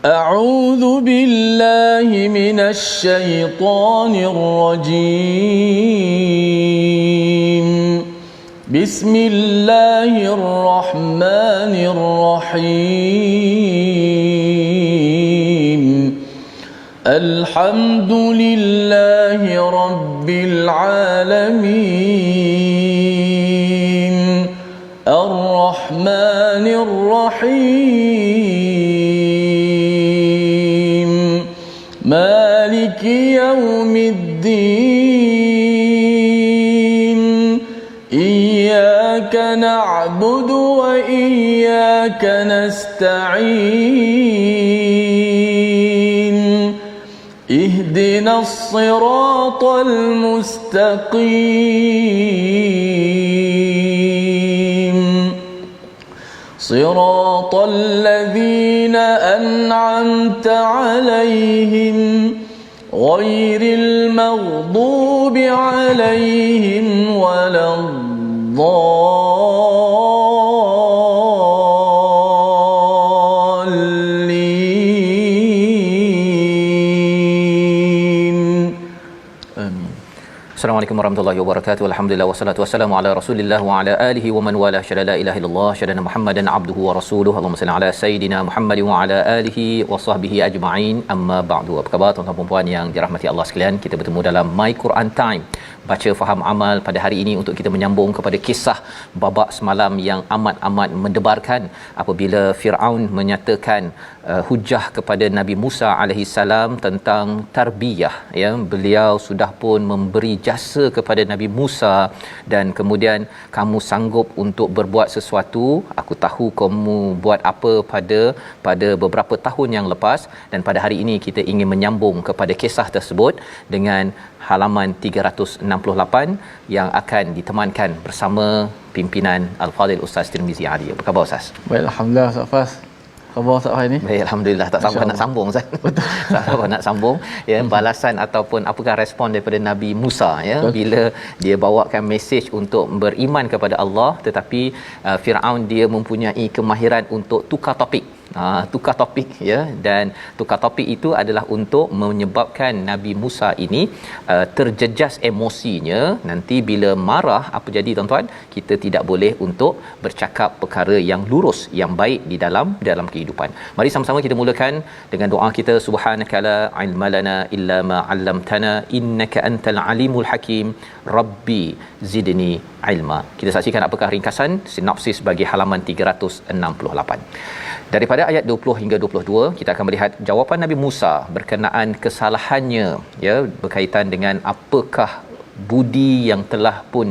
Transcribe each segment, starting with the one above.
أعوذ بالله من الشيطان الرجيم بسم الله الرحمن الرحيم الحمد لله رب العالمين الرحمن الرحيم مالك يوم الدين إياك نعبد وإياك نستعين اهدنا الصراط المستقيم صراط الذين أنعمت عليهم غير المغضوب عليهم ولا الضالين آمين. Assalamualaikum warahmatullahi wabarakatuh. Alhamdulillah wassalatu wassalamu ala Rasulillah wa ala alihi wa man wala syada la ilaha illallah syadana Muhammadan abduhu wa rasuluhu. Allahumma salli ala sayidina Muhammad wa ala alihi wa sahbihi ajma'in. Amma ba'du. Apa khabar tuan-tuan dan puan yang dirahmati Allah sekalian? Kita bertemu dalam My Quran Time. Baca faham amal pada hari ini untuk kita menyambung kepada kisah babak semalam yang amat-amat mendebarkan apabila Firaun menyatakan hujah kepada Nabi Musa alaihi salam tentang tarbiyah, ya, beliau sudah pun memberi jasa kepada Nabi Musa dan kemudian kamu sanggup untuk berbuat sesuatu, aku tahu kamu buat apa pada beberapa tahun yang lepas, dan pada hari ini kita ingin menyambung kepada kisah tersebut dengan halaman 368 yang akan ditemankan bersama pimpinan Al-Fadhil Ustaz Tirmizi Ali. Apa khabar Ustaz? Baik, alhamdulillah Ustaz Fas. Khabar Ustaz Fas ini? Baik, alhamdulillah. Tak sabar nak sambung Ustaz. Betul. Tak sabar nak sambung, ya, balasan ataupun apakah respon daripada Nabi Musa, ya, bila dia bawakan mesej untuk beriman kepada Allah, tetapi Firaun dia mempunyai kemahiran untuk tukar topik. Tukar topik, ya, dan tukar topik itu adalah untuk menyebabkan Nabi Musa ini terjejas emosinya. Nanti bila marah apa jadi tuan-tuan? Kita tidak boleh untuk bercakap perkara yang lurus, yang baik di dalam kehidupan. Mari sama-sama kita mulakan dengan doa kita. Subhanakala ilma lana illa ma 'allamtana innaka antal alimul hakim rabbi zidni ilma. Kita saksikan apakah ringkasan sinopsis bagi halaman 368. Daripada ayat 20 hingga 22 kita akan melihat jawapan Nabi Musa berkenaan kesalahannya, ya, berkaitan dengan apakah budi yang telah pun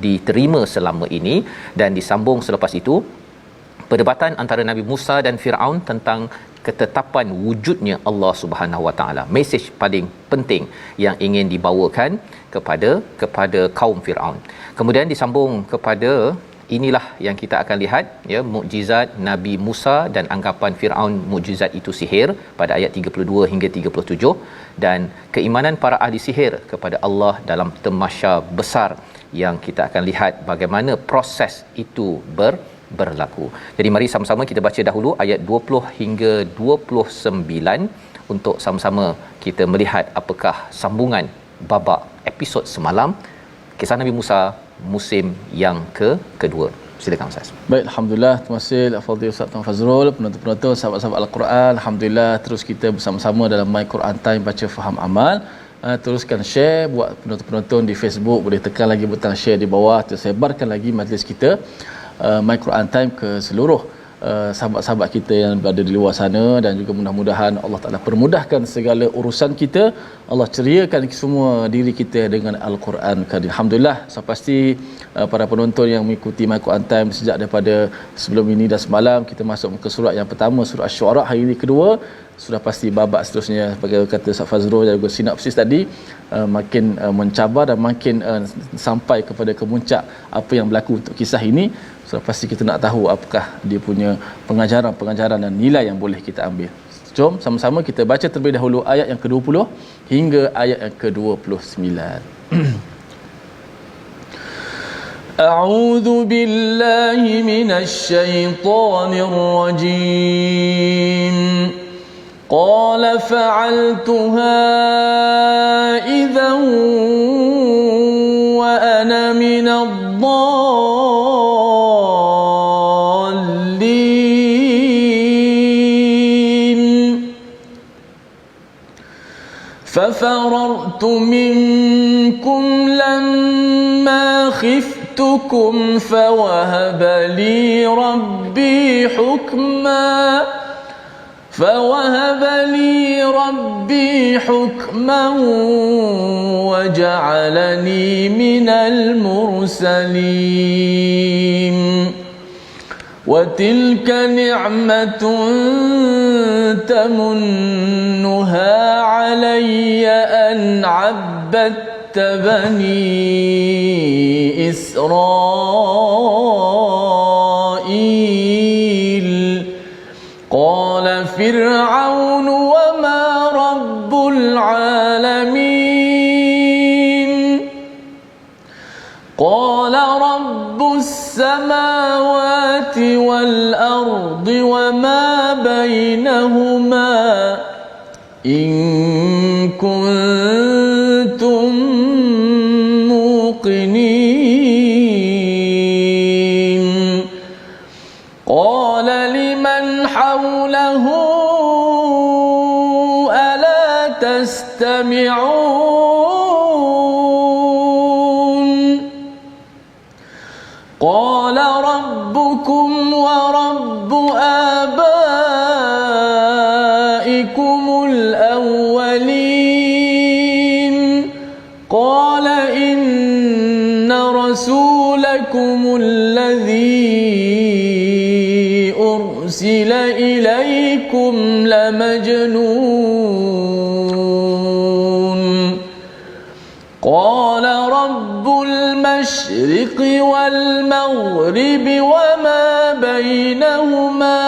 diterima selama ini, dan disambung selepas itu perdebatan antara Nabi Musa dan Firaun tentang ketetapan wujudnya Allah Subhanahu Wa Taala. Mesej paling penting yang ingin dibawakan kepada kaum Firaun. Kemudian disambung kepada inilah yang kita akan lihat, ya, mukjizat Nabi Musa dan anggapan Firaun mukjizat itu sihir pada ayat 32 hingga 37, dan keimanan para ahli sihir kepada Allah dalam tamasya besar yang kita akan lihat bagaimana proses itu berlaku. Jadi mari sama-sama kita baca dahulu ayat 20 hingga 29 untuk sama-sama kita melihat apakah sambungan babak episod semalam kisah Nabi Musa musim yang kedua. Silakan Ustaz. Baik, alhamdulillah. Terima kasih Al-Fadhil Ustaz Tuan Fazrul, penonton-penonton, sahabat-sahabat Al-Quran. Alhamdulillah, terus kita bersama-sama dalam My Quran Time baca faham amal. Teruskan share, buat penonton-penonton di Facebook boleh tekan lagi butang share di bawah, tersebarkan lagi majlis kita My Quran Time ke seluruh sahabat-sahabat kita yang berada di luar sana, dan juga mudah-mudahan Allah Taala permudahkan segala urusan kita. Allah ceriakan semua diri kita dengan Al-Quran Karim. Alhamdulillah, saya pasti para penonton yang mengikuti My Quran Time sejak daripada sebelum ini dan semalam kita masuk ke surat yang pertama, surah Asy-Syu'ara, hari ini kedua, sudah pasti babak seterusnya sebagai kata Ustaz Fazrul dan juga sinopsis tadi makin mencabar dan makin sampai kepada kemuncak apa yang berlaku untuk kisah ini. Sudah pasti kita nak tahu apakah dia punya pengajaran dan nilai yang boleh kita ambil. Jom sama-sama kita baca terlebih dahulu ayat yang ke-20 hingga ayat yang ke-29. A'udzu billahi minasy syaithanir rajim. قال فعلتها إذا وأنا من الضالين ففررت منكم لما خفتكم فوهب لي ربي حكما وجعلني من المرسلين وتلك نعمة تمنها علي أن عبدت بني إسرائيل قال فرعون وما رب العالمين قال رب السماوات والأرض وما بينهما إن كنتم موقنين قال لمن حوله ألا تستمعون قال ربكم ورب آبائكم الأولين قال إن رسولكم الذي أرسل إليكم لمجنون قال رب المشرق والمغرب وما بينهما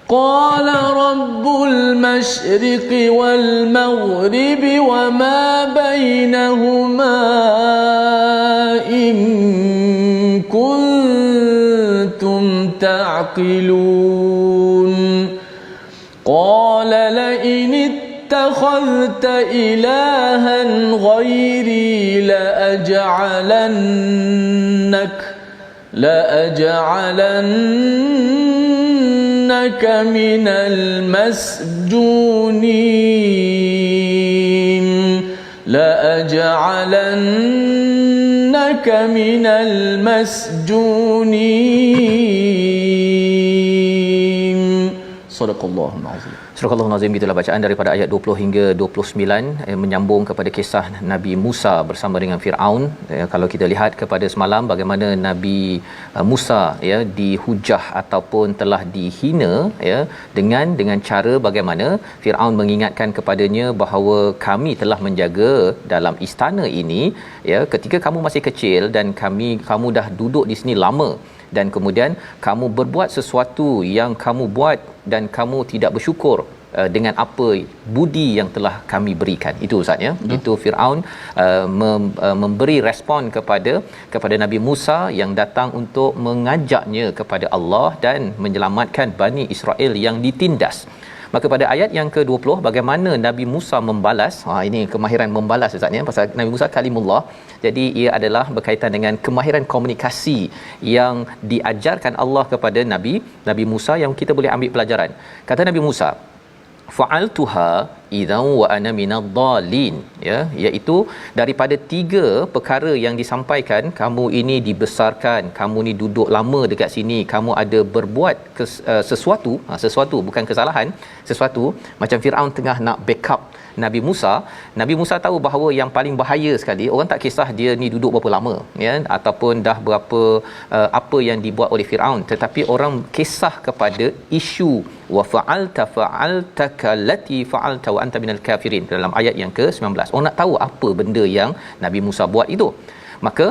قال رب المشرق والمغرب وما بينهما إن كنتم تعقلون قال لئن اتخذت إلها غيري لأجعلنك من المسجونين صدق الله العظيم. Surah Al-Nazim, itulah bacaan daripada ayat 20 hingga 29 menyambung kepada kisah Nabi Musa bersama dengan Firaun. Kalau kita lihat kepada semalam bagaimana Nabi Musa dihujah ataupun telah dihina dengan cara bagaimana Firaun mengingatkan kepadanya bahawa kami telah menjaga dalam istana ini ketika kamu masih kecil dan kamu dah duduk di sini lama, dan kemudian kamu berbuat sesuatu yang kamu buat dan kamu tidak bersyukur dengan apa budi yang telah kami berikan. Itu Ustaz itu Firaun memberi respon kepada Nabi Musa yang datang untuk mengajaknya kepada Allah dan menyelamatkan Bani Israel yang ditindas. Maka pada ayat yang ke-20 bagaimana Nabi Musa membalas, ini kemahiran membalas Ustaz pasal Nabi Musa kalimullah. Jadi ia adalah berkaitan dengan kemahiran komunikasi yang diajarkan Allah kepada Nabi Musa yang kita boleh ambil pelajaran. Kata Nabi Musa, fa'altuha idzan wa ana minadh-dhalin, iaitu daripada 3 perkara yang disampaikan, kamu ini dibesarkan, kamu ni duduk lama dekat sini, kamu ada berbuat sesuatu bukan kesalahan, sesuatu macam Firaun tengah nak backup Nabi Musa tahu bahawa yang paling bahaya sekali, orang tak kisah dia ni duduk berapa lama ataupun dah berapa apa yang dibuat oleh Firaun, tetapi orang kisah kepada isu wa fa'alta allati fa'alta wa anta minal kafirin dalam ayat yang ke-19. Orang nak tahu apa benda yang Nabi Musa buat itu. Maka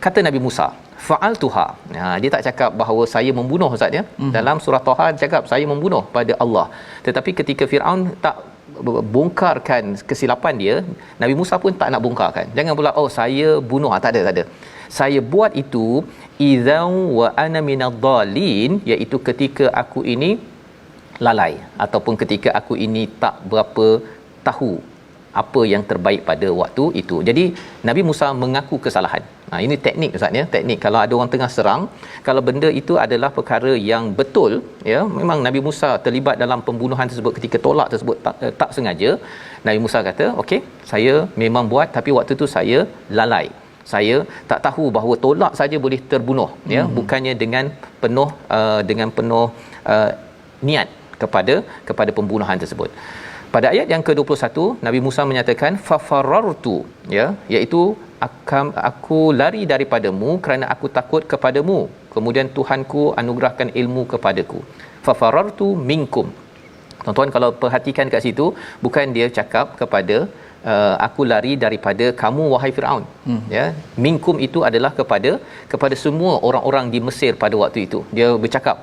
kata Nabi Musa, fa'altuha. Dia tak cakap bahawa saya membunuh Ustaz Dalam surah Taha cakap saya membunuh pada Allah. Tetapi ketika Firaun tak bongkarkan kesilapan dia, Nabi Musa pun tak nak bongkarkan. Jangan pula saya bunuh, tak ada. Saya buat itu idzan wa ana minadh-dhalin, iaitu ketika aku ini lalai ataupun ketika aku ini tak berapa tahu apa yang terbaik pada waktu itu. Jadi Nabi Musa mengaku kesalahan. Ini teknik Ustaz ya, teknik kalau ada orang tengah serang, kalau benda itu adalah perkara yang betul ya, memang Nabi Musa terlibat dalam pembunuhan tersebut ketika tolak tersebut tak sengaja. Nabi Musa kata, okey, saya memang buat tapi waktu tu saya lalai. Saya tak tahu bahawa tolak saja boleh terbunuh ya, bukannya dengan penuh niat kepada pembunuhan tersebut. Pada ayat yang ke-21 Nabi Musa menyatakan fafarartu ya, iaitu aku lari daripadamu kerana aku takut kepadamu, kemudian Tuhanku anugerahkan ilmu kepadaku. Fafarartu minkum. Tuan-tuan kalau perhatikan kat situ, bukan dia cakap kepada aku lari daripada kamu wahai Firaun. Ya, minkum itu adalah kepada semua orang-orang di Mesir pada waktu itu. Dia bercakap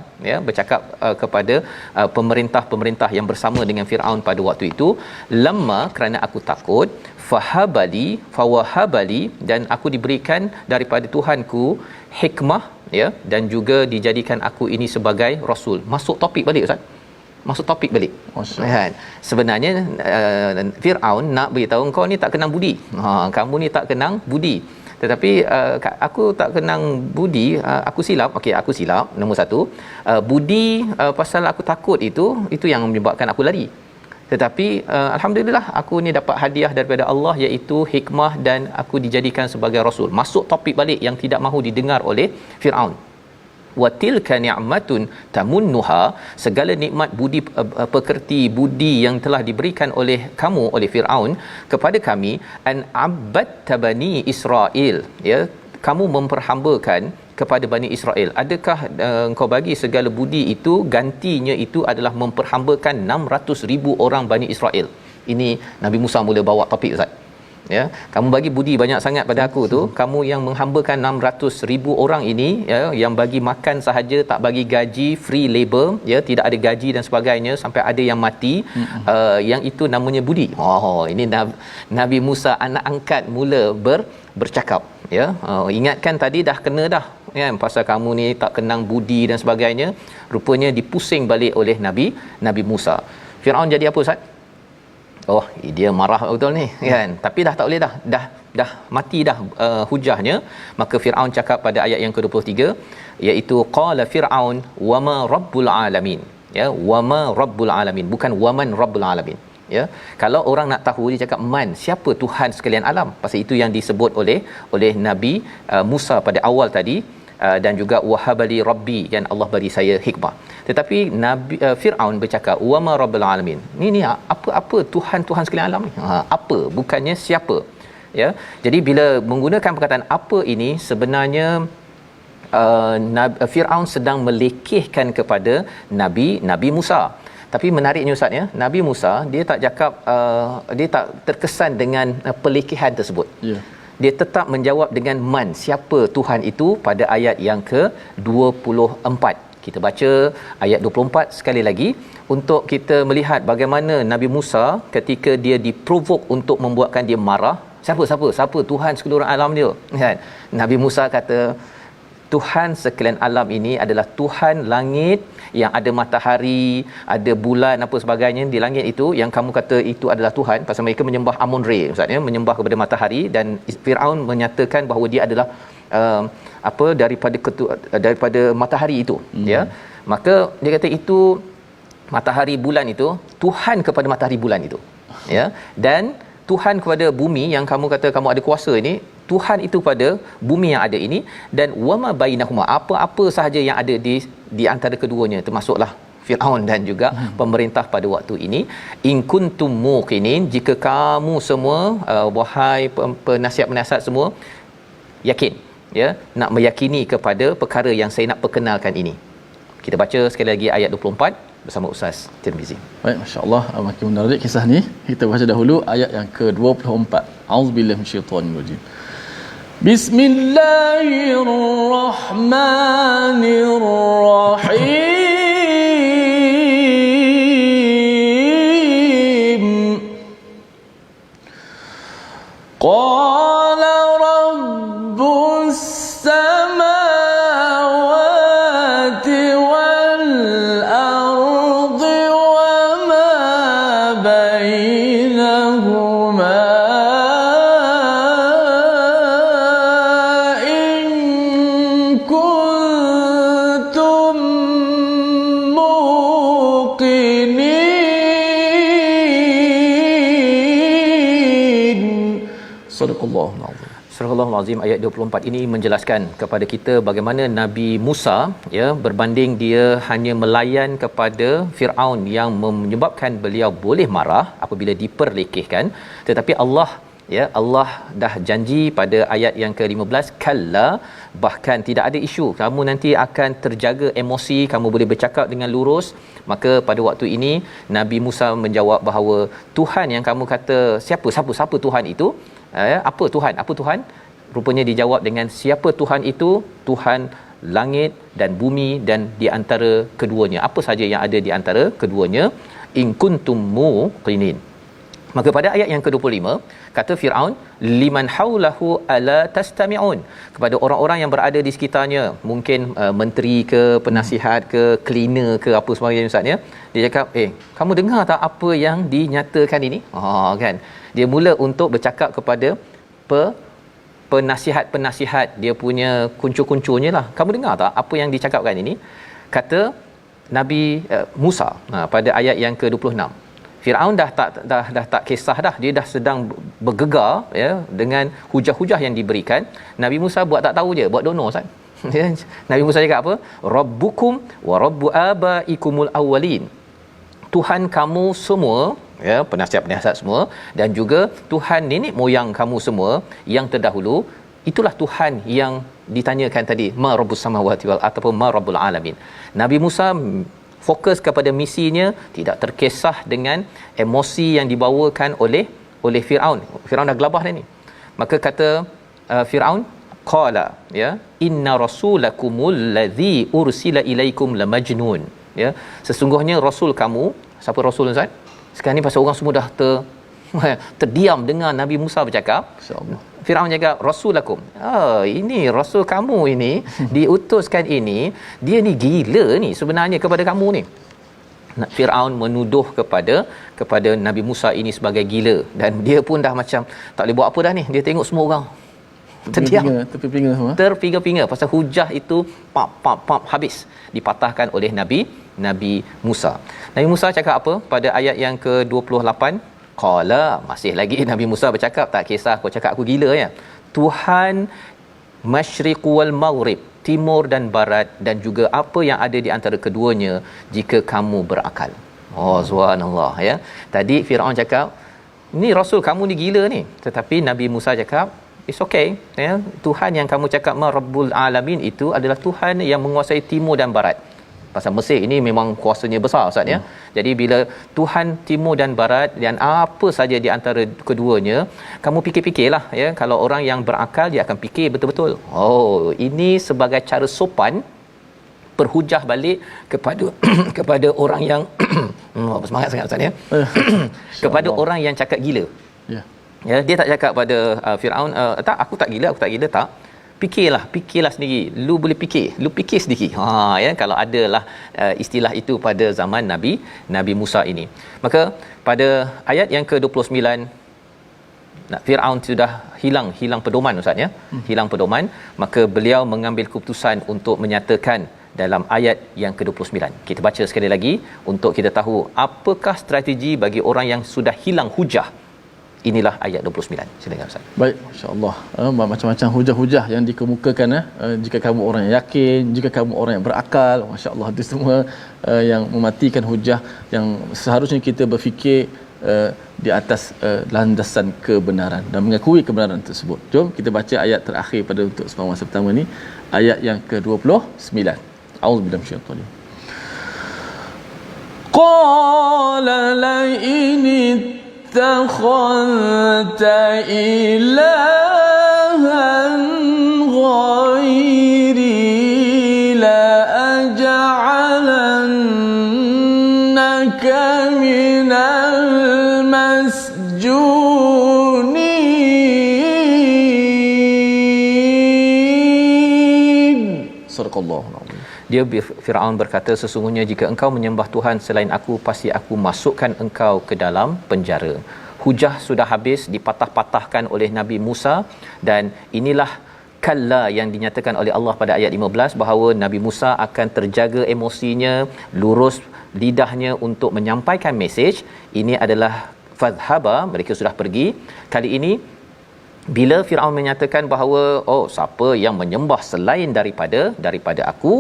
kepada pemerintah-pemerintah yang bersama dengan Firaun pada waktu itu, lamma kerana aku takut, fawahabali dan aku diberikan daripada Tuhanku hikmah ya, dan juga dijadikan aku ini sebagai rasul. Masuk topik balik Ustaz. Masuk topik balik. Kan? Sebenarnya Firaun nak beritahu kau ni tak kenang budi. Kamu ni tak kenang budi. Tetapi aku tak kenang budi, aku silap. Okey, aku silap nombor satu. Budi pasal aku takut itu yang menyebabkan aku lari. Tetapi alhamdulillah aku ni dapat hadiah daripada Allah, iaitu hikmah dan aku dijadikan sebagai rasul. Masuk topik balik yang tidak mahu didengar oleh Firaun. Wa tilka ni'matun tamunnuha, segala nikmat budi pekerti budi yang telah diberikan oleh kamu, oleh Firaun kepada kami, an abadta bani Israel ya, kamu memperhambakan kepada Bani Israel. Adakah engkau bagi segala budi itu, gantinya itu adalah memperhambakan 600,000 orang Bani Israel. Ini Nabi Musa mula bawa topik Ustaz. Ya, kamu bagi budi banyak sangat pada aku tu, kamu yang menghambakan 600,000 orang ini ya, yang bagi makan sahaja, tak bagi gaji, free labor ya, tidak ada gaji dan sebagainya, sampai ada yang mati. Yang itu namanya budi. Ini Nabi Musa anak angkat mula bercakap ya. Ingatkan tadi dah kena dah kan, pasal kamu ni tak kenang budi dan sebagainya. Rupanya dipusing balik oleh Nabi Musa. Firaun jadi apa Ustaz? Dia marah betul ni kan, tapi dah tak boleh dah mati dah hujahnya. Maka Firaun cakap pada ayat yang ke-23, iaitu qala fir'aun wama rabbul alamin ya, wama rabbul alamin, bukan waman rabbul alamin ya. Kalau orang nak tahu, dia cakap man, siapa Tuhan sekalian alam. Pasal itu yang disebut oleh Nabi Musa pada awal tadi, dan juga wahabali rabbi, yang Allah bagi saya hikmah. Tetapi Nabi Firaun bercakap wama rabbul alamin. Ni apa Tuhan sekalian alam ni? Apa, bukannya siapa ya. Jadi bila menggunakan perkataan apa ini, sebenarnya Firaun sedang melekehkan kepada Nabi Musa. Tapi menariknya Ustaz ya, Nabi Musa dia tak cakap, dia tak terkesan dengan pelekihan tersebut. Ya. Dia tetap menjawab dengan man, siapa Tuhan itu, pada ayat yang ke-24. Kita baca ayat 24 sekali lagi untuk kita melihat bagaimana Nabi Musa ketika dia diprovok untuk membuatkan dia marah. Siapa Tuhan seluruh alam dia kan? Nabi Musa kata Tuhan sekalian alam ini adalah Tuhan langit yang ada matahari, ada bulan apa sebagainya di langit itu, yang kamu kata itu adalah Tuhan. Pasal mereka menyembah Amun-Re Ustaz ya, menyembah kepada matahari, dan Firaun menyatakan bahawa dia adalah daripada matahari itu ya. Maka dia kata itu matahari bulan itu Tuhan kepada matahari bulan itu ya, dan Tuhan kepada bumi yang kamu kata kamu ada kuasa ini, Tuhan itu pada bumi yang ada ini, dan wama bainahuma, apa-apa sahaja yang ada di antara keduanya, termasuklah Firaun dan juga pemerintah pada waktu ini. In kuntum muqinin, jika kamu semua wahai penasihat-penasihat semua yakin ya, nak meyakini kepada perkara yang saya nak perkenalkan ini. Kita baca sekali lagi ayat 24 bersama Ustaz Tirmizi. Baik, masya-Allah, makin menarik kisah ni. Kita baca dahulu ayat yang ke-24. Auzubillahi minasyaitonir rajim. Bismillahirrahmanirrahim. Qala rabbus samawati wal ardi Sadaqallahul azim. Surah Al-Azim ayat 24 ini menjelaskan kepada kita bagaimana Nabi Musa ya berbanding dia hanya melayan kepada Firaun yang menyebabkan beliau boleh marah apabila diperlekehkan, tetapi Allah dah janji pada ayat yang ke-15, kalla, bahkan tidak ada isu, kamu nanti akan terjaga emosi, kamu boleh bercakap dengan lurus. Maka pada waktu ini Nabi Musa menjawab bahawa Tuhan yang kamu kata siapa Tuhan itu, apa Tuhan? Rupanya dijawab dengan siapa Tuhan itu? Tuhan langit dan bumi dan di antara keduanya, apa saja yang ada di antara keduanya, in kuntum muqinin. Maka pada ayat yang ke-25 kata Firaun, liman haulahu ala tastami'un, kepada orang-orang yang berada di sekitarnya, mungkin menteri ke, penasihat ke, cleaner ke, apa sebagainya Ustaz ya. Dia cakap, kamu dengar tak apa yang dinyatakan ini? Kan. Dia mula untuk bercakap kepada penasihat-penasihat dia punya kuncu-kuncunya lah. Kamu dengar tak apa yang dicakapkan ini? Kata Nabi Musa pada ayat yang ke-26. Firaun dah tak kisah dah, dia dah sedang bergegar ya dengan hujah-hujah yang diberikan. Nabi Musa buat tak tahu je, buat dono Ustaz. Nabi Musa cakap apa? Rabbukum wa rabbu abaikumul awwalin. Tuhan kamu semua, ya, penasihat-penasihat semua, dan juga Tuhan nenek moyang kamu semua yang terdahulu, itulah Tuhan yang ditanyakan tadi, ma rabbus samawati wal ataupun ma rabbul alamin. Nabi Musa fokus kepada misinya, tidak terkesah dengan emosi yang dibawakan oleh Firaun. Firaun dah gelabah dah ni. Maka kata Firaun, qala, ya, inna rasulakumul ladzi ursila ilaikum lamajnun. Ya, sesungguhnya rasul kamu, siapa rasul Ustaz? Sekarang ni pasal orang semua dah terdiam dengar Nabi Musa bercakap. Insya-Allah. Firaun cakap rasulakum. Ini rasul kamu ini diutuskan ini, dia ni gila ni sebenarnya kepada kamu ni. Firaun menuduh kepada Nabi Musa ini sebagai gila, dan dia pun dah macam tak boleh buat apa dah ni. Dia tengok semua orang terdiam, terpinga-pinga pasal hujah itu pap habis dipatahkan oleh Nabi Musa. Nabi Musa cakap apa pada ayat yang ke-28? Qala, masih lagi Nabi Musa bercakap, tak kisah kau cakap aku gila ya. Tuhan masyriq wal maghrib, timur dan barat, dan juga apa yang ada di antara keduanya, jika kamu berakal. Subhanallah ya. Tadi Firaun cakap, ni rasul kamu ni gila ni. Tetapi Nabi Musa cakap, it's okay ya. Tuhan yang kamu cakap ma rabbul alamin itu adalah Tuhan yang menguasai timur dan barat. Pasal Mesir ini memang kuasanya besar Ustaz ya. Jadi bila Tuhan timur dan barat dan apa saja di antara keduanya, kamu fikir-fikirlah ya. Kalau orang yang berakal, dia akan fikir betul-betul. Ini sebagai cara sopan berhujah balik kepada kepada orang yang bersemangat sangat Ustaz ya. Kepada orang yang cakap gila. Ya, dia tak cakap pada Firaun, tak, aku tak gila tak. Fikirlah sendiri. Lu boleh fikir, lu fikir sendiri. Ya, kalau adalah istilah itu pada zaman Nabi Musa ini. Maka pada ayat yang ke-29, Firaun sudah hilang pedoman Ustaz ya. Hilang pedoman, maka beliau mengambil keputusan untuk menyatakan dalam ayat yang ke-29. Kita baca sekali lagi untuk kita tahu apakah strategi bagi orang yang sudah hilang hujah. Inilah ayat 29. Silakan Ustaz. Baik, insya-Allah. Macam-macam hujah-hujah yang dikemukakan jika kamu orang yang yakin, jika kamu orang yang berakal, masya-Allah, itu semua yang mematikan hujah yang seharusnya kita berfikir di atas landasan kebenaran dan mengakui kebenaran tersebut. Jom kita baca ayat terakhir pada untuk semalam masa pertama ni, ayat yang ke-29. A'udzubillahi minasyaitanir rajim. Qala la ini اتخذت إلها غيري لأجعلنك من المسجونين. صدق الله العظيم. Dia Firaun berkata, sesungguhnya jika engkau menyembah Tuhan selain aku, pasti aku masukkan engkau ke dalam penjara. Hujah sudah habis, dipatah-patahkan oleh Nabi Musa, dan inilah kalla yang dinyatakan oleh Allah pada ayat 15 bahawa Nabi Musa akan terjaga emosinya, lurus lidahnya untuk menyampaikan mesej. Ini adalah fadhhaba, mereka sudah pergi. Kali ini bila Firaun menyatakan bahawa siapa yang menyembah selain daripada aku,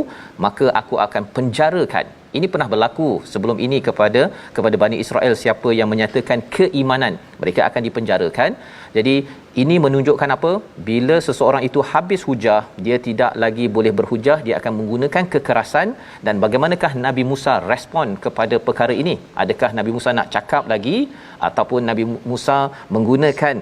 maka aku akan penjarakan. Ini pernah berlaku sebelum ini kepada Bani Israel, siapa yang menyatakan keimanan, mereka akan dipenjarakan. Jadi ini menunjukkan apa? Bila seseorang itu habis hujah, dia tidak lagi boleh berhujah, dia akan menggunakan kekerasan. Dan bagaimanakah Nabi Musa respon kepada perkara ini? Adakah Nabi Musa nak cakap lagi, ataupun Nabi Musa menggunakan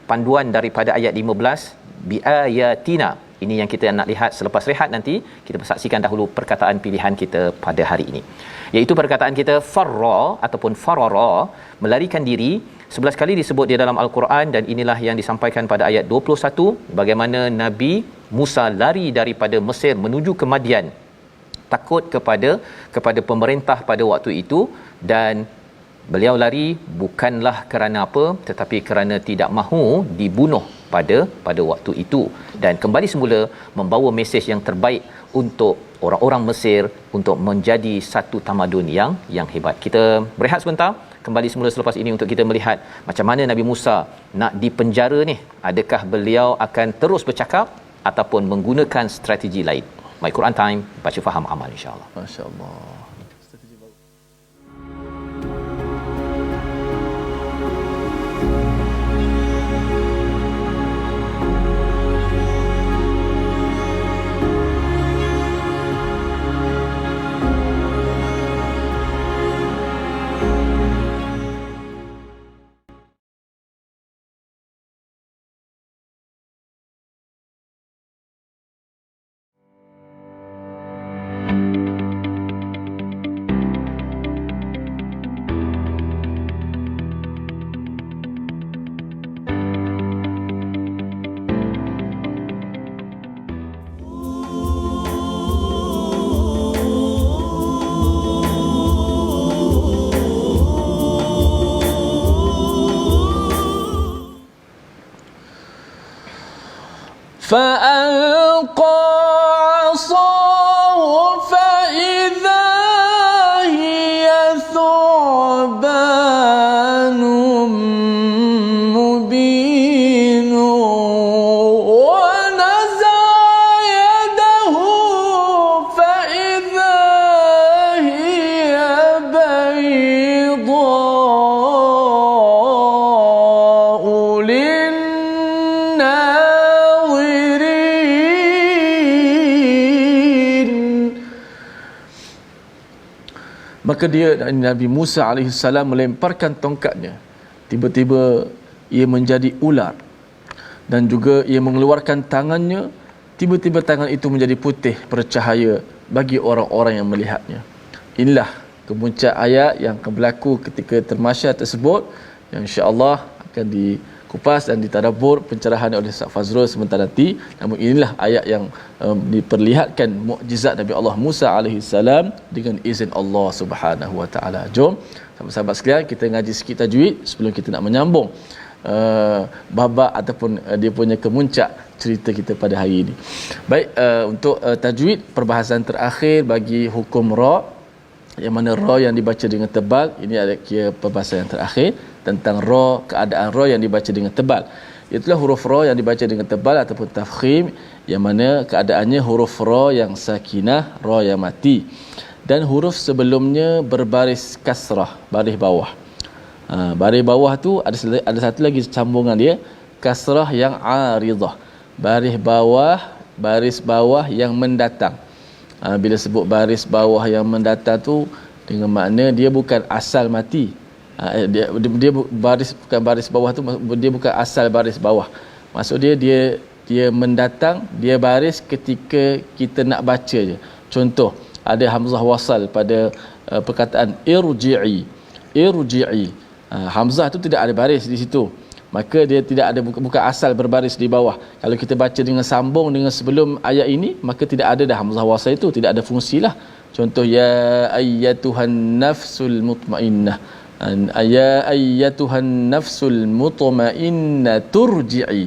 panduan daripada ayat 15 biayatina? Ini yang kita nak lihat selepas rehat. Nanti kita saksikan dahulu perkataan pilihan kita pada hari ini, iaitu perkataan kita farra ataupun farara, melarikan diri. 11 kali disebut di dalam Al-Quran, dan inilah yang disampaikan pada ayat 21, bagaimana Nabi Musa lari daripada Mesir menuju ke Madian, takut kepada pemerintah pada waktu itu. Dan beliau lari bukanlah kerana apa, tetapi kerana tidak mahu dibunuh pada waktu itu, dan kembali semula membawa mesej yang terbaik untuk orang-orang Mesir untuk menjadi satu tamadun yang hebat. Kita berehat sebentar, kembali semula selepas ini untuk kita melihat macam mana Nabi Musa nak dipenjara ni. Adakah beliau akan terus bercakap ataupun menggunakan strategi lain? My Quran Time, baca faham amal, insya-Allah. Masya-Allah. فألقى عصاه فإذا هي ثعبان مبين ونزع يده فإذا هي بيضاء Maka dia, Nabi Musa AS melemparkan tongkatnya. Tiba-tiba ia menjadi ular. Dan juga ia mengeluarkan tangannya. Tiba-tiba tangan itu menjadi putih bercahaya bagi orang-orang yang melihatnya. Inilah kemuncak ayat yang akan berlaku ketika termasyar tersebut, yang insya-Allah akan dikupas dan ditadabbur pencerahan oleh Ustaz Fazrul sebentar nanti. Namun inilah ayat yang diperlihatkan mukjizat Nabi Allah Musa alaihissalam dengan izin Allah Subhanahu wa taala. Jom sahabat-sahabat sekalian, kita ngaji sikit tajwid sebelum kita nak menyambung babak ataupun dia punya kemuncak cerita kita pada hari ini. Baik, untuk tajwid, perbahasan terakhir bagi hukum ra, yang mana ra yang dibaca dengan tebal, ini ada kira perbahasan yang terakhir tentang ra, keadaan ra yang dibaca dengan tebal. Itulah huruf ra yang dibaca dengan tebal ataupun tafkhim, yang mana keadaannya huruf ra yang sakinah, ra yang mati, dan huruf sebelumnya berbaris kasrah, baris bawah. Baris bawah tu ada satu lagi sambungan dia, kasrah yang aridah, baris bawah yang mendatang. Bila sebut baris bawah yang mendatang tu dengan makna dia bukan asal mati. Dia baris, bukan baris bawah tu, dia bukan asal baris bawah. Maksud dia mendatang, dia baris ketika kita nak baca je. Contoh, ada hamzah wasal pada perkataan irji'i. Hamzah tu tidak ada baris di situ, maka dia tidak ada, bukan asal berbaris di bawah. Kalau kita baca dengan sambung dengan sebelum ayat ini, maka tidak ada dah hamzah wasal itu, tidak ada fungsilah. Contoh, ya ayyatuhan nafsul mutmainnah, ya ayyatuhan nafsul mutmainnah turji'i,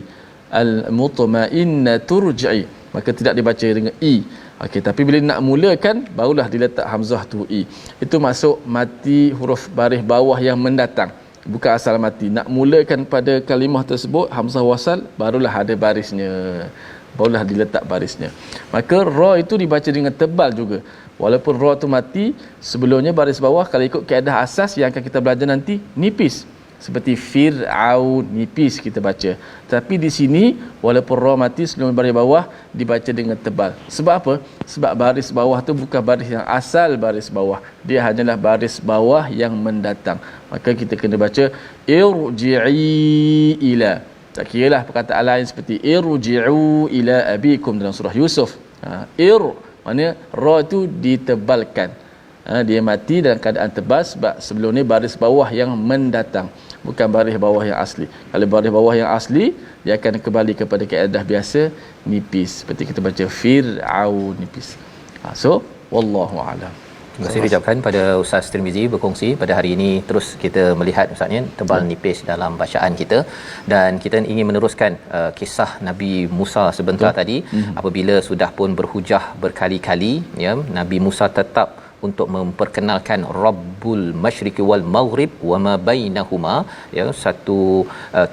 al mutmainnah turji'i, maka tidak dibaca dengan i. Okey, tapi bila nak mulakan barulah diletak hamzah tu i. Itu masuk mati huruf baris bawah yang mendatang. bukan asal mati. Nak mulakan pada kalimah tersebut hamzah wasal, barulah ada barisnya, barulah diletak barisnya. Maka ra itu dibaca dengan tebal juga. Walaupun ra tu mati, sebelumnya baris bawah kalau ikut kaedah asas yang akan kita belajar nanti nipis. Seperti Fir'aun, nipis kita baca. Tapi di sini walaupun ra mati sebelum baris bawah dibaca dengan tebal. Sebab apa? Sebab baris bawah tu bukan baris yang asal baris bawah. Dia hanyalah baris bawah yang mendatang. Maka kita kena baca irji'i ila. Tak kiralah perkataan lain seperti irji'u ila abikum dalam surah Yusuf. Maknanya ra tu ditebalkan. Dia mati dalam keadaan tebal sebab sebelum ni baris bawah yang mendatang, bukan baris bawah yang asli. Kalau baris bawah yang asli, dia akan kembali kepada kaedah biasa nipis, seperti kita baca Fir'aun nipis. So wallahu a'lam. Terima kasih diucapkan pada Ustaz Tirmizi berkongsi pada hari ini. Terus kita melihat Ustaznya tebal nipis dalam bacaan kita, dan kita ingin meneruskan kisah Nabi Musa sebentar tadi. Apabila sudah pun berhujah berkali-kali, ya, Nabi Musa tetap untuk memperkenalkan Rabbul Masyriqi wal Maghrib wa ma bainahuma, ya, satu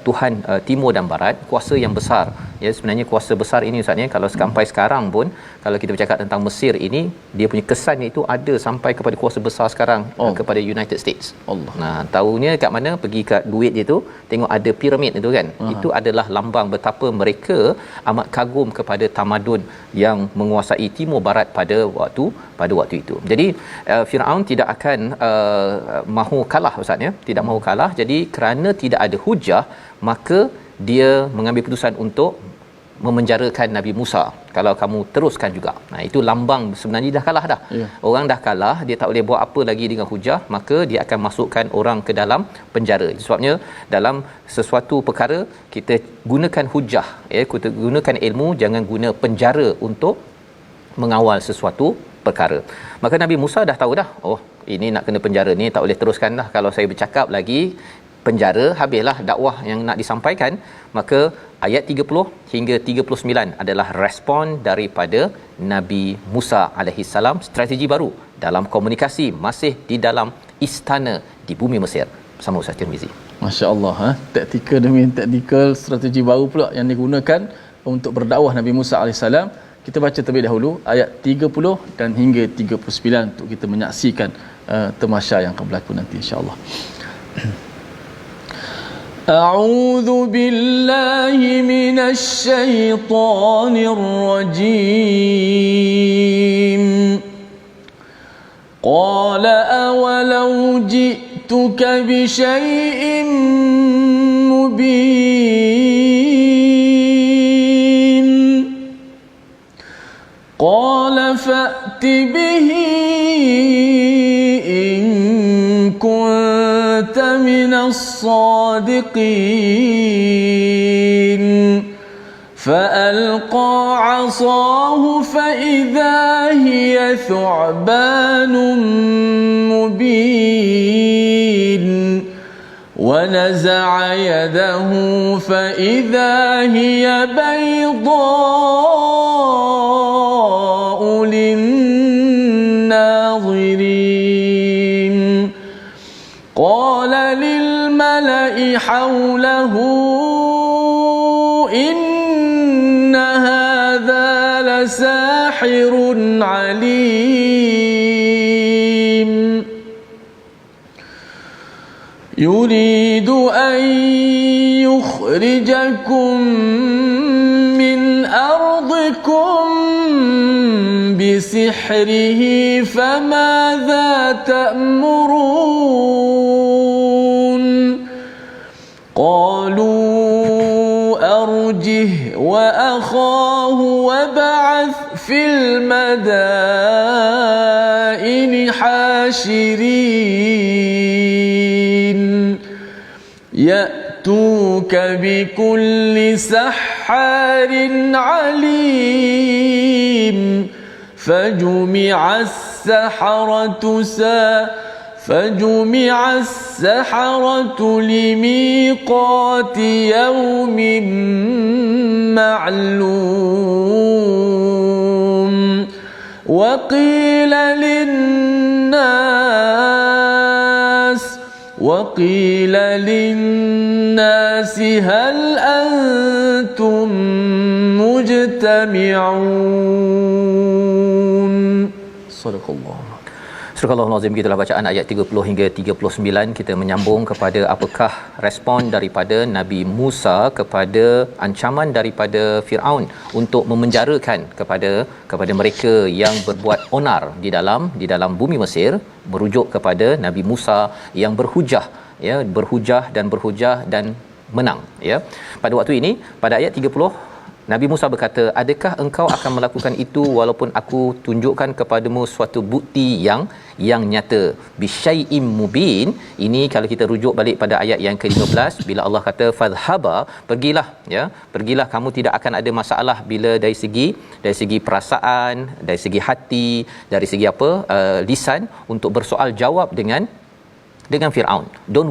Tuhan timur dan barat, kuasa yang besar. Ya, sebenarnya kuasa besar ini Ustaz, ya, kalau sampai sekarang pun kalau kita bercakap tentang Mesir ini, dia punya kesan itu ada sampai kepada kuasa besar sekarang, kepada United States. Allah. Nah, tahunya kat mana, pergi kat duit dia tu, tengok ada piramid itu kan. Itu adalah lambang betapa mereka amat kagum kepada tamadun yang menguasai timur barat pada waktu itu. Jadi Firaun tidak akan mahu kalah Ustaz, ya, tidak mahu kalah. Jadi kerana tidak ada hujah, maka dia mengambil keputusan untuk memenjarakan Nabi Musa. Kalau kamu teruskan juga. Nah, itu lambang sebenarnya dah kalah dah. Yeah. Orang dah kalah, dia tak boleh buat apa lagi dengan hujah, maka dia akan masukkan orang ke dalam penjara. Sebabnya dalam sesuatu perkara kita gunakan hujah, ya, kita gunakan ilmu, jangan guna penjara untuk mengawal sesuatu perkara. Maka Nabi Musa dah tahu dah, oh, ini nak kena penjara ni, tak boleh teruskan dah. Kalau saya bercakap lagi, penjara, habislah dakwah yang nak disampaikan. Maka ayat 30 hingga 39 adalah respon daripada Nabi Musa alaihi salam, strategi baru dalam komunikasi masih di dalam istana di bumi Mesir. Bersama Ustaz Tirmizi. Masya-Allah, taktikal demi taktikal, strategi baru pula yang digunakan untuk berdakwah Nabi Musa alaihi salam. Kita baca terlebih dahulu ayat 30 dan hingga 39 untuk kita menyaksikan tamasya yang akan berlaku nanti insya-Allah. A'udzu billahi minasy syaithanir rajim. Qala awalau ji'tuka bi syai'in mubin. Qala fa'ti bihi in kunta minas sadiqin. فألقى عصاه فإذا هي ثعبان مبين ونزع يده فإذا هي بيضاء للناظرين قال للملأ حوله ساحر عليم يريد أن يخرجكم من أرضكم بسحره فماذا تأمرون قالوا أرجه وأخاه وابعث في المدائن حاشرين يأتوك بكل سحار عليم فجمع السحرة لميقات يوم معلوم وقيل وقيل للناس هل أنتم مجتمعون صدق الله. Surah Al-Azim, gitulah bacaan ayat 30 hingga 39. Kita menyambung kepada apakah respon daripada Nabi Musa kepada ancaman daripada Firaun untuk memenjarakan kepada mereka yang berbuat onar di dalam bumi Mesir, merujuk kepada Nabi Musa yang berhujah dan menang, ya. Pada waktu ini, pada ayat 30, Nabi Musa berkata, adakah engkau akan melakukan itu walaupun aku tunjukkan kepadamu suatu bukti yang nyata, bisyai'im mubin. Ini kalau kita rujuk balik pada ayat yang ke-15, bila Allah kata fadhhaba, pergilah, kamu tidak akan ada masalah bila dari segi perasaan, dari segi hati, dari segi lisan, untuk bersoal jawab dengan Firaun. Don't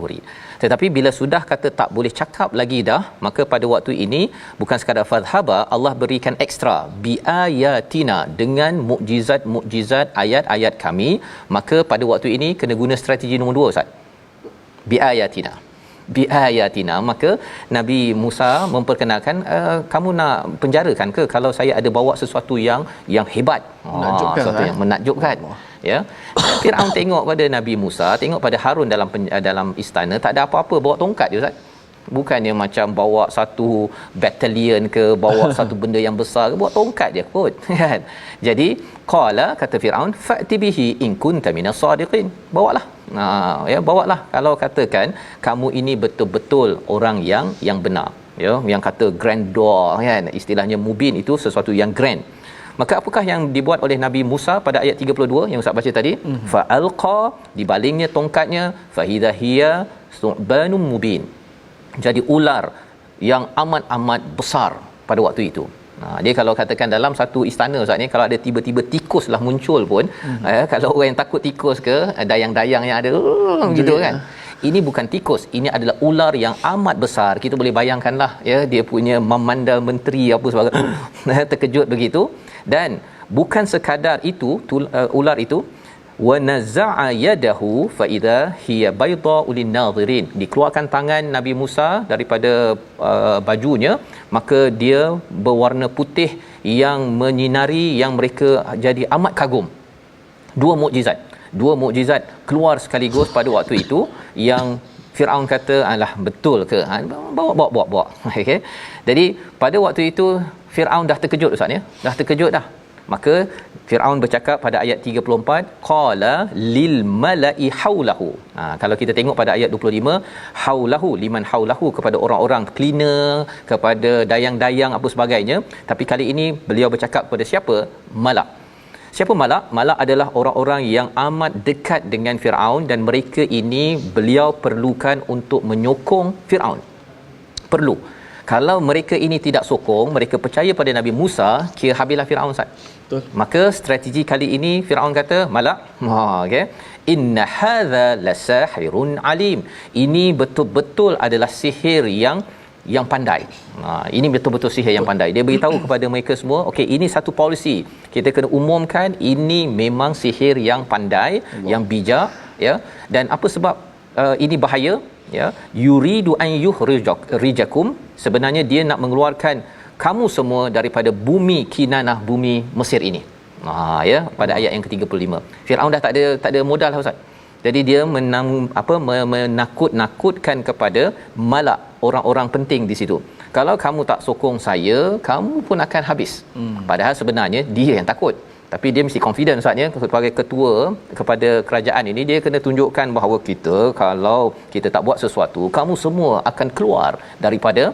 worry. Tetapi bila sudah kata tak boleh cakap lagi dah, maka pada waktu ini bukan sekadar fadhhaba, Allah berikan ekstra, bi ayatina, dengan mukjizat ayat-ayat kami. Maka pada waktu ini kena guna strategi nombor 2, Ustaz. Bi ayatina. Maka Nabi Musa memperkenalkan, kamu nak penjarakan ke kalau saya ada bawa sesuatu yang hebat, sesuatu yang menakjubkan, ya. Firaun tengok pada Nabi Musa, tengok pada Harun dalam istana, tak ada apa-apa, bawa tongkat je, Ustaz. Bukannya macam bawa satu battalion ke, bawa satu benda yang besar ke, bawa tongkat je kot, kan. Jadi qala, kata Firaun, fa'ti bihi in kunta minas sadiqin. Bawalah. Bawalah kalau katakan kamu ini betul-betul orang yang benar, ya, yang kata grandeur, kan. Istilahnya mubin itu sesuatu yang grand. Maka apakah yang dibuat oleh Nabi Musa pada ayat 32 yang Ustaz baca tadi? Fa'alqa, dibalingnya tongkatnya, fahidha hiya su'banum mubin. Jadi ular yang amat besar pada waktu itu. Dia kalau katakan dalam satu istana, Ustaz ni, kalau ada tiba-tiba tikuslah muncul pun, kalau orang yang takut tikus ke, dayang-dayang yang ada gitu kan. Ini bukan tikus, ini adalah ular yang amat besar. Kita boleh bayangkanlah, ya, dia punya memandal menteri apa sebagainya, terkejut begitu. Dan bukan sekadar itu, ular itu, wa naza'a yadahu fa idza hiya baydha'u lin-nadhirin, dikeluarkan tangan Nabi Musa daripada bajunya, maka dia berwarna putih yang menyinari, yang mereka jadi amat kagum. Dua mukjizat keluar sekaligus pada waktu itu, yang Firaun kata, alah betul ke, bawa. Okey. Jadi pada waktu itu Firaun dah terkejut, Ustaz, ya. Dah terkejut dah. Maka Firaun bercakap pada ayat 34, qala lil mala'i haulahu. Kalau kita tengok pada ayat 25, haulahu, liman haulahu, kepada orang-orang cleaner, kepada dayang-dayang apa sebagainya. Tapi kali ini beliau bercakap kepada siapa? Malak. Siapa malak? Malak adalah orang-orang yang amat dekat dengan Firaun, dan mereka ini beliau perlukan untuk menyokong Firaun. Perlu. Kalau mereka ini tidak sokong, mereka percaya pada Nabi Musa, kira habislah Firaun, Ustaz. Betul. Maka strategi kali ini Firaun kata, malak, okey, inna hadza lasahirun alim. Ini betul-betul adalah sihir yang pandai. Ini betul-betul sihir yang pandai. Dia beritahu kepada mereka semua, okey, ini satu polisi. Kita kena umumkan ini memang sihir yang pandai, yang bijak, ya. Dan apa sebab ini bahaya, ya? Yuridu an yukhrijakum, sebenarnya dia nak mengeluarkan kamu semua daripada bumi Kinanah, bumi Mesir ini. Ya, pada ayat yang ke-35. Firaun dah tak ada modal, Ustaz. Jadi dia menakut-nakutkan kepada malak, orang-orang penting di situ. Kalau kamu tak sokong saya, kamu pun akan habis. Padahal sebenarnya dia yang takut. Tapi dia mesti confident, Ustaz, ya, sebagai ketua kepada kerajaan ini, dia kena tunjukkan bahawa kalau kita tak buat sesuatu, kamu semua akan keluar daripada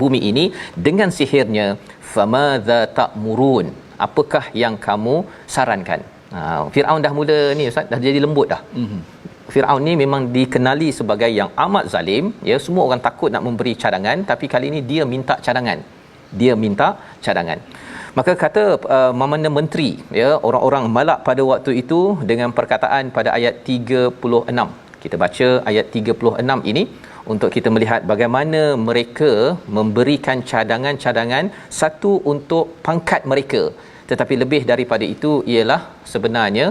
bumi ini dengan sihirnya. Famadza ta'murun, apakah yang kamu sarankan? Firaun dah mula ni, Ustaz, dah jadi lembut dah. Firaun ni memang dikenali sebagai yang amat zalim, ya. Semua orang takut nak memberi cadangan, tapi kali ini dia minta cadangan. Maka kata Mamanda Menteri, ya, orang-orang malak pada waktu itu dengan perkataan pada ayat 36. Kita baca ayat 36 ini untuk kita melihat bagaimana mereka memberikan cadangan-cadangan, satu untuk pangkat mereka, tetapi lebih daripada itu ialah sebenarnya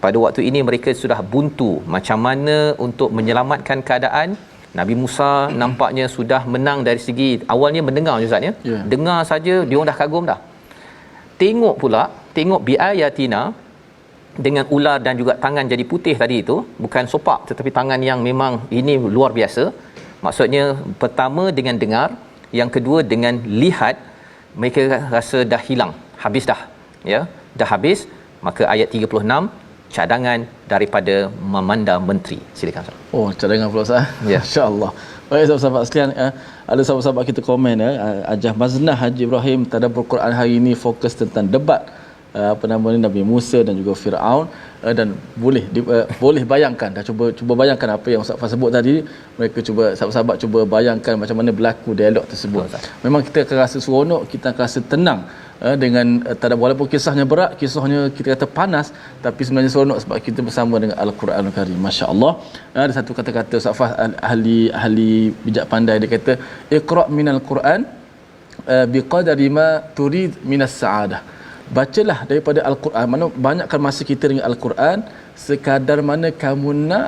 Pada waktu ini mereka sudah buntu macam mana untuk menyelamatkan keadaan. Nabi Musa nampaknya sudah menang dari segi awalnya mendengar je Ustaz ya. Dengar saja dia orang dah kagum dah. Tengok biayatina dengan ular dan juga tangan jadi putih tadi itu, bukan sopak tetapi tangan yang memang ini luar biasa. Maksudnya pertama dengan dengar, yang kedua dengan lihat, mereka rasa dah hilang, habis dah. Ya, dah habis. Maka ayat 36 cadangan daripada Memanda Menteri. Silakan Ustaz. Oh, cadangan pula Ustaz. Ya. Masya-Allah. Baik sahabat-sahabat sekalian, ada sahabat-sahabat kita komen Ajah Maznah Haji Ibrahim, tadabbur Quran hari ini fokus tentang debat Nabi Musa dan juga Firaun, dan boleh bayangkan, dah cuba bayangkan apa yang Ustaz Fah sebut tadi. Mereka cuba, sahabat-sahabat cuba bayangkan macam mana berlaku dialog tersebut. Memang kita akan rasa seronok, kita akan rasa tenang dengan tadabbur, walaupun kisahnya berat, kisahnya kita kata panas, tapi sebenarnya seronok sebab kita bersama dengan Al-Quranul Karim. Masya-Allah. Ada satu kata-kata Ustaz Fah, ahli bijak pandai, dia kata iqra' minal Quran biqadari ma turid minas sa'adah. Bacalah daripada Al-Quran, mana banyakkan masa kita dengan Al-Quran sekadar mana kamu nak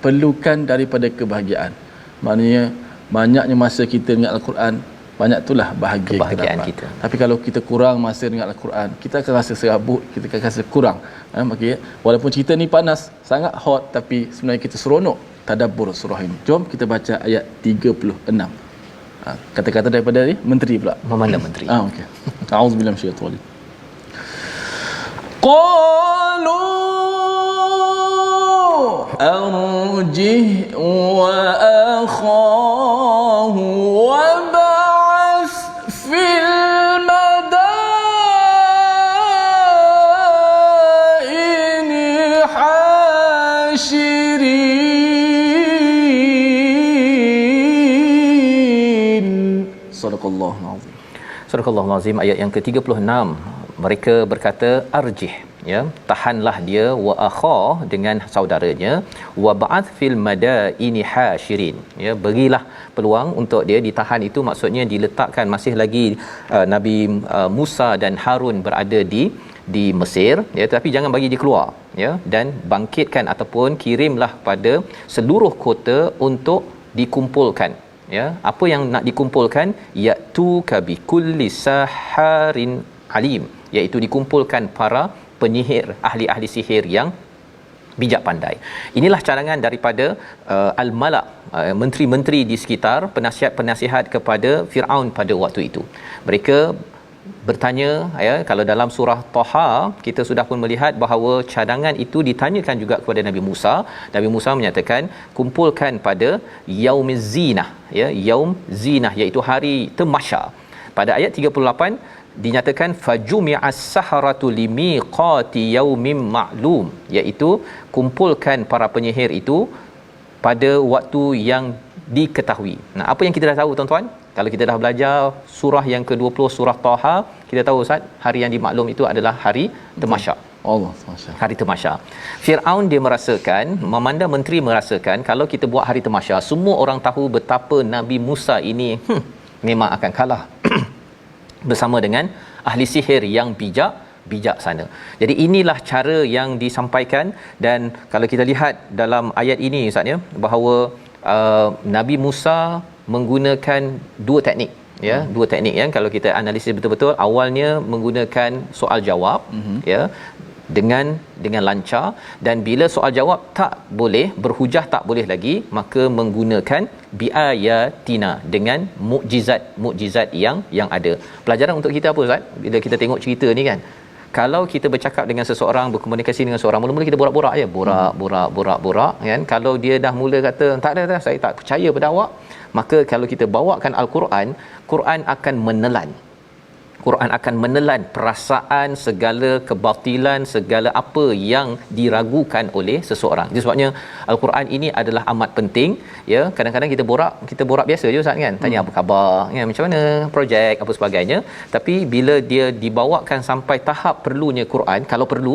perlukan daripada kebahagiaan. Maknanya banyaknya masa kita dengan Al-Quran, banyak itulah kebahagiaan kita. Tapi kalau kita kurang masa dengan Al-Quran, kita akan rasa serabut, kita akan rasa kurang. Okay. Walaupun cerita ni panas, sangat hot, tapi sebenarnya kita seronok tadabbur surah ini. Jom kita baca ayat 36. Kata-kata daripada menteri pula. Memanda Menteri. Okey. A'udzubillahi minasyaitanir rajim. قالوا أرجه وأخاه وابعث في المدائن حاشرين. صدق الله العظيم. Surah Al-Azim ayat yang ke-36. Mereka berkata arjih, ya, tahanlah dia, wa akha, dengan saudaranya, wa ba'ath fil madaini hashirin, ya, berilah peluang untuk dia ditahan. Itu maksudnya diletakkan masih lagi Nabi Musa dan Harun berada di Mesir, ya, tapi jangan bagi dia keluar, ya, dan bangkitkan ataupun kirimlah pada seluruh kota untuk dikumpulkan. Ya, apa yang nak dikumpulkan, yatu kabi kulli saharin alim, iaitu dikumpulkan para penyihir, ahli-ahli sihir yang bijak pandai. Inilah cadangan daripada al-malak, menteri-menteri di sekitar, penasihat-penasihat kepada Firaun pada waktu itu. Mereka bertanya, ya, kalau dalam surah Taha kita sudah pun melihat bahawa cadangan itu ditanyakan juga kepada Nabi Musa. Nabi Musa menyatakan kumpulkan pada yaumiz zinah, ya, yaum zinah, iaitu hari tamasya. Pada ayat 38 dinyatakan fajumi'as saharatu limiqati yaumin ma'lum, iaitu kumpulkan para penyihir itu pada waktu yang diketahui. Nah, apa yang kita dah tahu tuan-tuan? Kalau kita dah belajar surah yang ke-20 surah Taha, kita tahu Ustaz, hari yang dimaklum itu adalah hari tamasya. Allah, tamasya. Hari tamasya. Firaun dia merasakan, Memanda Menteri merasakan, kalau kita buat hari tamasya, semua orang tahu betapa Nabi Musa ini memang akan kalah bersama dengan ahli sihir yang bijak sana. Jadi inilah cara yang disampaikan. Dan kalau kita lihat dalam ayat ini Ustaz, ya, bahawa Nabi Musa menggunakan dua teknik, ya, dua teknik, ya. Kalau kita analisis betul-betul, awalnya menggunakan soal jawab, ya, dengan lancar, dan bila soal jawab tak boleh, berhujah tak boleh lagi, maka menggunakan biayatina, dengan mukjizat yang ada. Pelajaran untuk kita apa Ustaz? Bila kita tengok cerita ni kan, kalau kita bercakap dengan seseorang, berkomunikasi dengan seorang, mula-mula kita borak-borak je, borak kan. Kalau dia dah mula kata tak ada, saya tak percaya pada awak, maka kalau kita bawakan Al-Quran, Quran akan menelan perasaan, segala kebatilan, segala apa yang diragukan oleh seseorang. Itu sebabnya Al-Quran ini adalah amat penting, ya. Kadang-kadang kita borak biasa je Ustaz kan, tanya apa khabar, ya, macam mana projek apa sebagainya, tapi bila dia dibawakan sampai tahap perlunya Quran, kalau perlu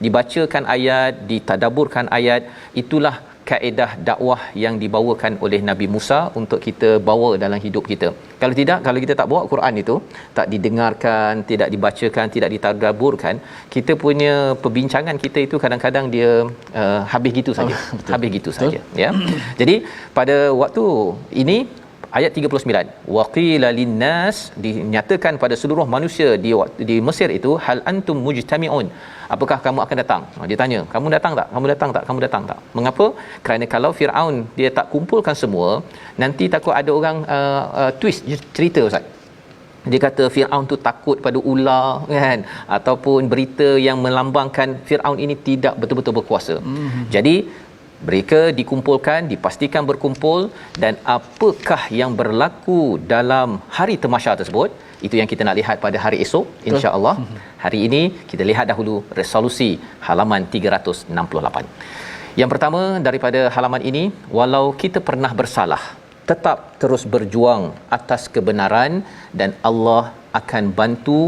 dibacakan ayat, ditadaburkan ayat, itulah kaedah dakwah yang dibawakan oleh Nabi Musa untuk kita bawa dalam hidup kita. Kalau tidak, kalau kita tak bawa Quran itu, tak didengarkan, tidak dibacakan, tidak ditadaburkan, kita punya perbincangan kita itu kadang-kadang dia habis gitu saja. Habis gitu saja, ya. Jadi pada waktu ini ayat 39, waqila linnas, dinyatakan pada seluruh manusia di Mesir itu, hal antum mujtami'un, apakah kamu akan datang? Dia tanya, kamu datang tak? Kamu datang tak? Kamu datang tak? Mengapa? Kerana kalau Firaun dia tak kumpulkan semua, nanti takut ada orang twist cerita, ustaz. Dia kata Firaun tu takut pada ular, kan, ataupun berita yang melambangkan Firaun ini tidak betul-betul berkuasa. Jadi mereka dikumpulkan, dipastikan berkumpul, dan apakah yang berlaku dalam hari tamasya tersebut, itu yang kita nak lihat pada hari esok, insya-Allah. Hari ini kita lihat dahulu resolusi halaman 368. Yang pertama daripada halaman ini, walau kita pernah bersalah, tetap terus berjuang atas kebenaran dan Allah akan bantu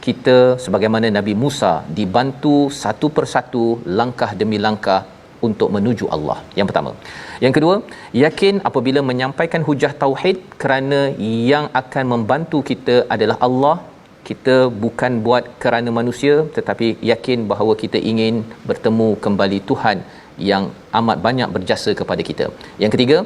kita sebagaimana Nabi Musa dibantu satu persatu, langkah demi langkah untuk menuju Allah. Yang pertama. Yang kedua, yakin apabila menyampaikan hujah tauhid, kerana yang akan membantu kita adalah Allah. Kita bukan buat kerana manusia, tetapi yakin bahawa kita ingin bertemu kembali Tuhan yang amat banyak berjasa kepada kita. Yang ketiga,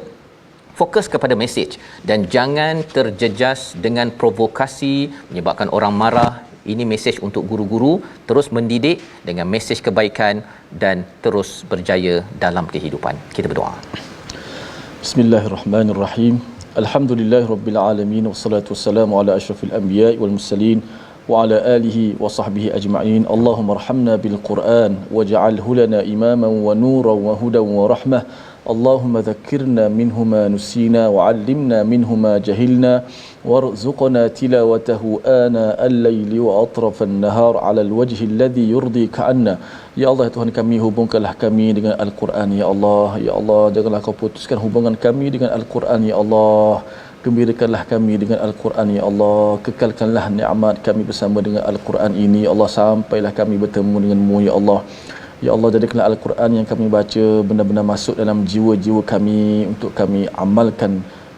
fokus kepada mesej dan jangan terjejas dengan provokasi menyebabkan orang marah. Ini mesej untuk guru-guru, terus mendidik dengan mesej kebaikan dan terus berjaya dalam kehidupan. Kita berdoa. Bismillahirrahmanirrahim. Alhamdulillahirabbil alamin, wassalatu wassalamu ala asyrafil anbiya'i wal mursalin wa ala alihi wa sahbihi ajma'in. Allahumma arhamna bil Qur'an waj'alhu lana imaman wa nuran wa hudan wa rahmah. Allahumma dhakkirna minhu ma nusina wa 'allimna minhu ma jahilna warzuqna tilawatahu ana al-laili wa atrafan nahar 'ala al-wajhi alladhi yurdika 'anna. Ya Allah, Tuhan kami, hubungkanlah kami dengan Al-Quran, ya Allah. Ya Allah, janganlah kau putuskan hubungan kami dengan Al-Quran, ya Allah. Gembirakanlah kami dengan Al-Quran, ya Allah. Kekalkanlah nikmat kami bersama dengan Al-Quran ini, ya Allah, sampailah kami bertemu denganmu, ya Allah. Ya Allah, jadikanlah Al-Quran yang kami baca benar-benar masuk dalam jiwa-jiwa kami untuk kami amalkan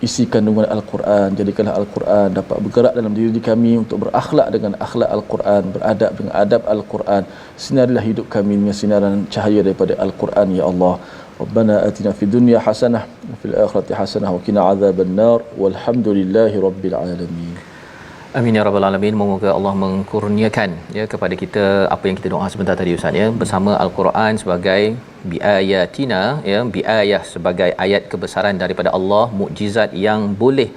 isi kandungan Al-Quran. Jadikanlah Al-Quran dapat bergerak dalam diri kami untuk berakhlak dengan akhlak Al-Quran, beradab dengan adab Al-Quran. Sinarilah hidup kami dengan sinaran cahaya daripada Al-Quran, ya Allah. Rabbana atina fid dunya hasanah wa fil akhirati hasanah wa qina adzabannar walhamdulillahi rabbil alamin. Amin ya rabbal alamin. Moga Allah mengkurniakan ya kepada kita apa yang kita doa sebentar tadi, ustaz, ya, bersama Al-Quran sebagai biayatina, ya, biayah sebagai ayat kebesaran daripada Allah, mukjizat yang boleh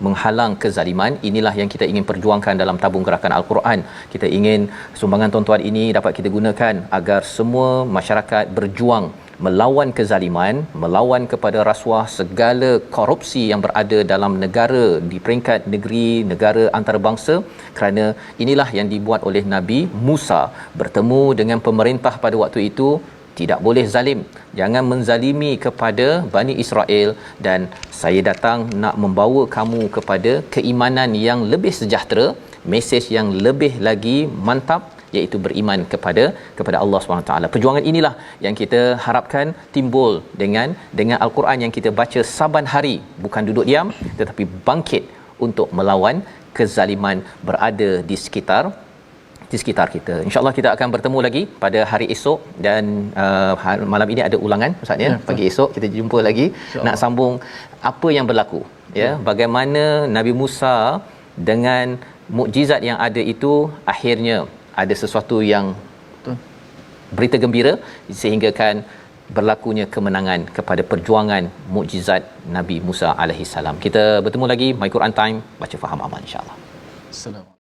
menghalang kezaliman. Inilah yang kita ingin perjuangkan dalam tabung gerakan Al-Quran. Kita ingin sumbangan tuan-tuan ini dapat kita gunakan agar semua masyarakat berjuang melawan kezaliman, melawan kepada rasuah, segala korupsi yang berada dalam negara, di peringkat negeri, negara antarabangsa, kerana inilah yang dibuat oleh Nabi Musa bertemu dengan pemerintah pada waktu itu. Tidak boleh zalim, jangan menzalimi kepada Bani Israel, dan saya datang nak membawa kamu kepada keimanan yang lebih sejahtera, mesej yang lebih lagi mantap, iaitu beriman kepada Allah SWT. Perjuangan inilah yang kita harapkan timbul dengan Al-Quran yang kita baca saban hari, bukan duduk diam tetapi bangkit untuk melawan kezaliman berada di sekitar kita. InsyaAllah kita akan bertemu lagi pada hari esok, dan malam ini ada ulangan, ustaz, ya. Pagi esok kita jumpa lagi, nak sambung apa yang berlaku, ya, bagaimana Nabi Musa dengan mukjizat yang ada itu akhirnya ada sesuatu yang berita gembira sehingga kan berlakunya kemenangan kepada perjuangan mukjizat Nabi Musa alaihi salam. Kita bertemu lagi My Quran Time, baca faham amal, insya-Allah. Assalamualaikum.